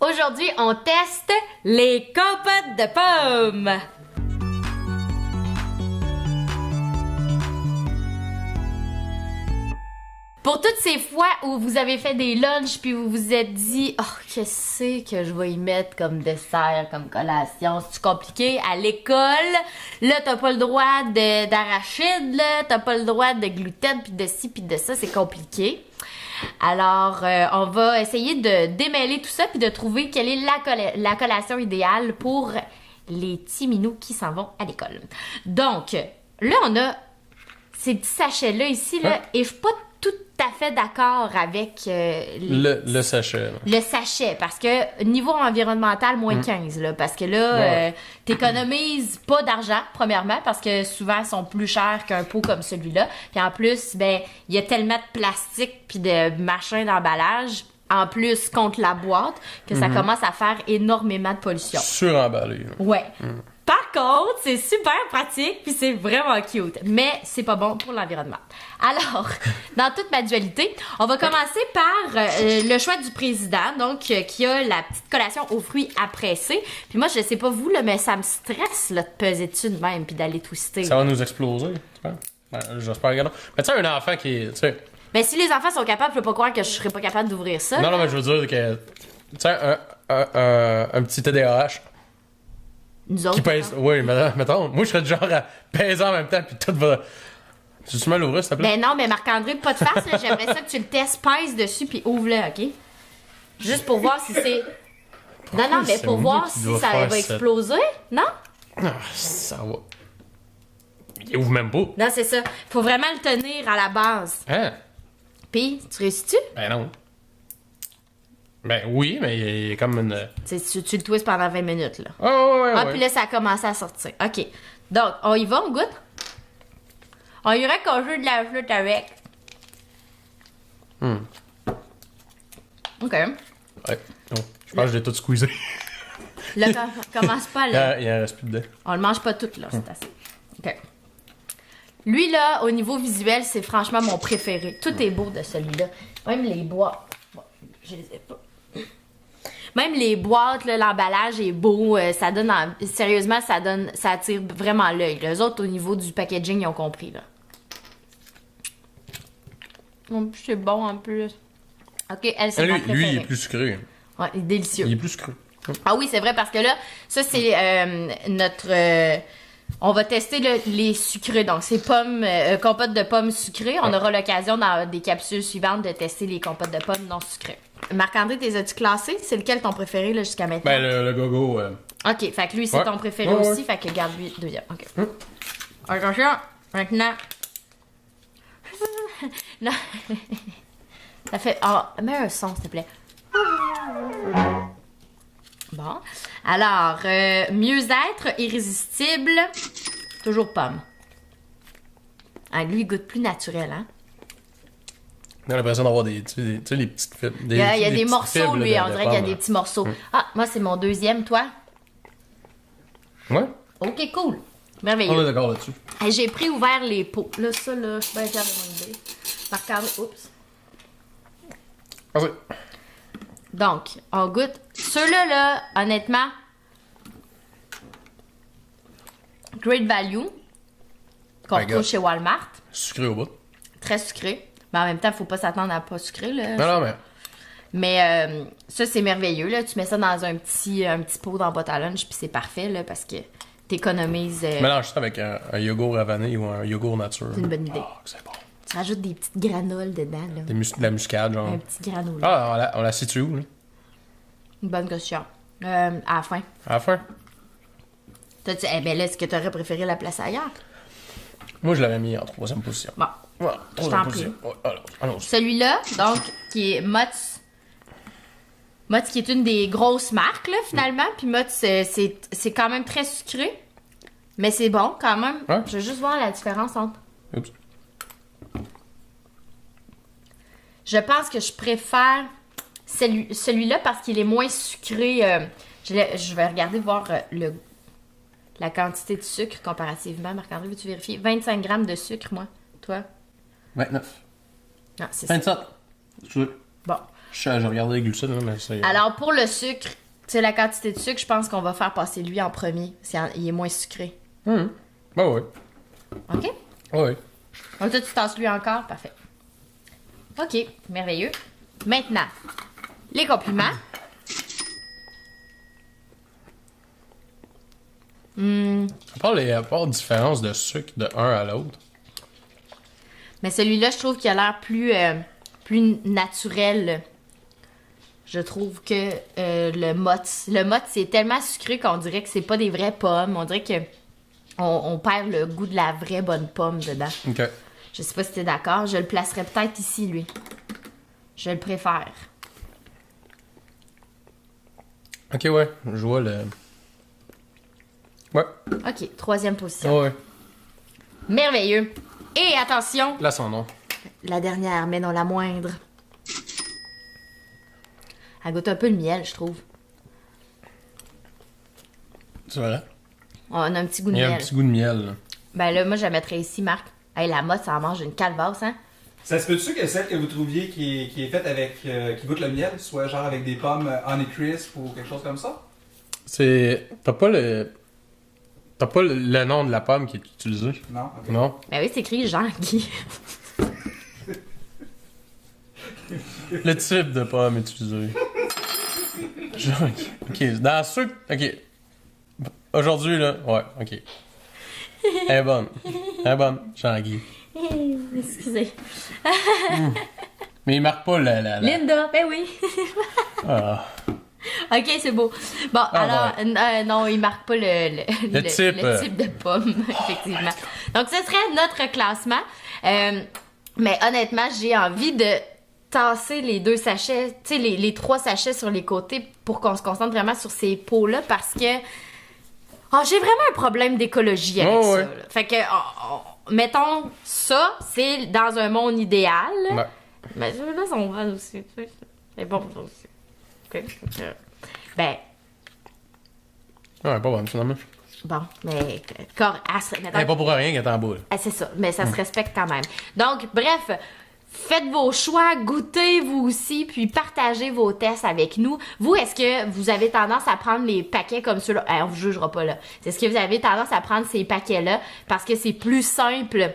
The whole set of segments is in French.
Aujourd'hui, on teste les compotes de pommes. Pour toutes ces fois où vous avez fait des lunchs puis vous vous êtes dit « Oh, qu'est-ce que je vais y mettre comme dessert, comme collation? C'est compliqué? À l'école, là, t'as pas le droit d'arachide, là, t'as pas le droit de gluten, puis de ci, puis de ça, c'est compliqué. » Alors, on va essayer de démêler tout ça puis de trouver quelle est la collation idéale pour les petits minous qui s'en vont à l'école. Donc, là, on a ces petits sachets-là ici, là, et je suis pas tout à fait d'accord avec le sachet. Là. Le sachet, parce que niveau environnemental, moins 15, là, parce que là, t'économises pas d'argent, premièrement, parce que souvent, ils sont plus chers qu'un pot comme celui-là. Puis en plus, ben, il y a tellement de plastique puis de machin d'emballage, en plus contre la boîte, que ça commence à faire énormément de pollution. Suremballé. Ouais. Par contre, c'est super pratique puis c'est vraiment cute, mais c'est pas bon pour l'environnement. Alors, dans toute ma dualité, on va commencer par le choix du président, donc qui a la petite collation aux fruits à presser. Puis moi, je sais pas vous, là, mais ça me stresse là, de peser dessus de même puis d'aller twister. Ça va nous exploser, tu penses? Ben, j'espère que non. Mais tu sais, un enfant qui est... Tu sais... Mais si les enfants sont capables, je peux pas croire que je serais pas capable d'ouvrir ça. Non, mais je veux dire que... Tu sais, un petit TDAH... Nous autres, qui pèse... Oui, mais mettons, moi, je serais du genre à peser en même temps, puis tout va... Tu mal l'ouvrir, s'il te plaît? Ben non, mais Marc-André, pas de face, là. J'aimerais ça que tu le testes, pèse dessus, puis ouvre-le, OK? Juste pour voir si c'est... Non, mais pour voir si ça va exploser, non? Ah, ça va... Il ouvre même pas. Non, c'est ça. Faut vraiment le tenir à la base. Hein? Puis, tu réussis-tu? Ben non. Ben oui, mais il y a comme une... Tu le twists pendant 20 minutes, là. Oh, ouais. Puis là, ça a commencé à sortir. OK. Donc, on y va, on goûte? On irait qu'on joue de la flûte avec. OK. Ouais. Oh, je pense que je l'ai tout squeezé. Là, commence pas, là. Il en reste plus dedans. On le mange pas tout, là. C'est assez. OK. Lui, là, au niveau visuel, c'est franchement mon préféré. Tout est beau de celui-là. Même les boîtes. Bon, je les ai pas. Même les boîtes, là, l'emballage est beau. Ça donne... Sérieusement, ça attire vraiment l'œil. Les autres, au niveau du packaging, ils ont compris, là. C'est bon, en plus. OK, elle, c'est mon préféré. Lui, il est plus sucré. Ouais, il est délicieux. Il est plus sucré. Ah oui, c'est vrai, parce que là, ça, c'est notre... on va tester les sucrés. Donc, c'est compote de pommes sucrées. On aura l'occasion dans des capsules suivantes de tester les compotes de pommes non sucrées. Marc-André, t'es as-tu classé? C'est lequel ton préféré là, jusqu'à maintenant? Ben, le gogo... OK, fait que lui, c'est ton préféré aussi. Fait que garde lui deuxième. OK. Attention, maintenant... Non. Ça fait... Oh, mets un son, s'il te plaît. Bon. Alors, mieux-être, irrésistible, toujours pomme. Ah, lui, il goûte plus naturel, hein? On a l'impression d'avoir des... Tu sais, les petites fibres. Il y a des morceaux, lui. On dirait qu'il y a des petits morceaux. Ah, moi, c'est mon deuxième, toi? Ouais? OK, cool. Merveilleux. On est d'accord là-dessus. Hey, j'ai ouvert les pots. Là, ça, là, je suis bien fière de mon idée. Marc-André, oups. Vas-y. Donc, on goûte. Ceux-là, là, honnêtement, great value, qu'on retrouve chez Walmart. Sucré au bout. Très sucré. Mais en même temps, faut pas s'attendre à pas sucré, là. Non, mais... Mais ça, c'est merveilleux, là. Tu mets ça dans un petit pot dans boîte à lunch, puis c'est parfait, là, parce que t'économises... Mélange ça avec un yogourt à vanille ou un yogourt nature. C'est une bonne idée. Oh, c'est bon. Tu rajoutes des petites granoles dedans, là. De la muscade, genre. Un petit granola. Ah, on la situe où, là? Une bonne question. À la fin. À la fin? Eh ben là, est-ce que t'aurais préféré la placer ailleurs? Moi, je l'avais mis en troisième position. Bon. Voilà, Je t'en prie. Ouais, alors. Celui-là, donc, qui est Mott's. Mott's, qui est une des grosses marques, là, finalement. Puis Mott's, c'est quand même très sucré. Mais c'est bon, quand même. Ouais. Je veux juste voir la différence entre... Oups. Je pense que je préfère celui-là parce qu'il est moins sucré. Je vais regarder, voir la quantité de sucre comparativement. Marc-André, veux-tu vérifier? 25 grammes de sucre, moi. Toi? 29. Non, c'est ça. 27. Je veux. Bon. Je regardais les glucides, là, mais c'est... Alors, pour le sucre, tu sais, la quantité de sucre, je pense qu'on va faire passer lui en premier. Il est moins sucré. Ben oui. OK? Oui. Donc, toi, tu tasses lui encore? Parfait. OK, merveilleux. Maintenant, les compliments. À part différence de sucre de un à l'autre. Mais celui-là, je trouve qu'il a l'air plus naturel. Je trouve que le Mott's, c'est tellement sucré qu'on dirait que c'est pas des vraies pommes. On dirait que on perd le goût de la vraie bonne pomme dedans. OK. Je sais pas si t'es d'accord. Je le placerais peut-être ici, lui. Je le préfère. OK, ouais. Je vois le... Ouais. OK, troisième position. Ouais. Merveilleux. Et attention, Là, son nom. la dernière, mais non la moindre. Elle goûte un peu le miel, je trouve. C'est vrai? On a un petit goût de Il y a miel. un petit goût de miel, là. Ben là, moi, je la mettrais ici, Marc. Hey, la Motte, ça en mange une calvasse, hein? Ça se peut-tu que celle que vous trouviez qui est faite avec. Qui goûte le miel soit genre avec des pommes Honeycrisp ou quelque chose comme ça? C'est... T'as pas le nom de la pomme qui est utilisé? Non? Ok. Non? Ben oui, c'est écrit Jean-Guy. Le type de pomme utilisé. Genre, OK. Dans ceux... OK. Aujourd'hui, là... Ouais, OK. Elle est bonne. Elle est bonne, Jean-Guy. Excusez. Mais il marque pas la... Linda, ben oui. Ah. OK, c'est beau. Bon, alors, non, il marque pas le type de pomme, effectivement. Donc, ce serait notre classement. Mais honnêtement, j'ai envie de tasser les 2 sachets, tu sais, les 3 sachets sur les côtés pour qu'on se concentre vraiment sur ces pots-là parce que j'ai vraiment un problème d'écologie avec ça. Ouais. Là. Fait que, mettons, ça, c'est dans un monde idéal. Ouais. Mais là, ça va aussi. C'est bon, ça aussi. OK. Ben, Ouais, pas bonne, finalement. bon, mais Elle est pas pour rien qu'elle est en bas, là. c'est ça, mais ça se respecte quand même. Donc, bref, faites vos choix, goûtez vous aussi, puis partagez vos tests avec nous. Vous, est-ce que vous avez tendance à prendre les paquets comme ceux-là? On vous jugera pas là. Est-ce que vous avez tendance à prendre ces paquets-là parce que c'est plus simple?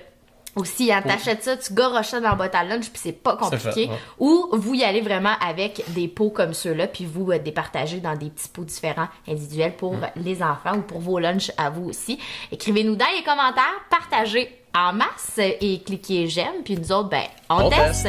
Aussi, hein, t'achètes ça, tu garoches ça dans la boîte à lunch, puis c'est pas compliqué. C'est fait, ouais. Ou vous y allez vraiment avec des pots comme ceux-là, puis vous départagez dans des petits pots différents, individuels pour les enfants ou pour vos lunchs à vous aussi. Écrivez-nous dans les commentaires, partagez en masse et cliquez j'aime, puis nous autres, ben, on teste.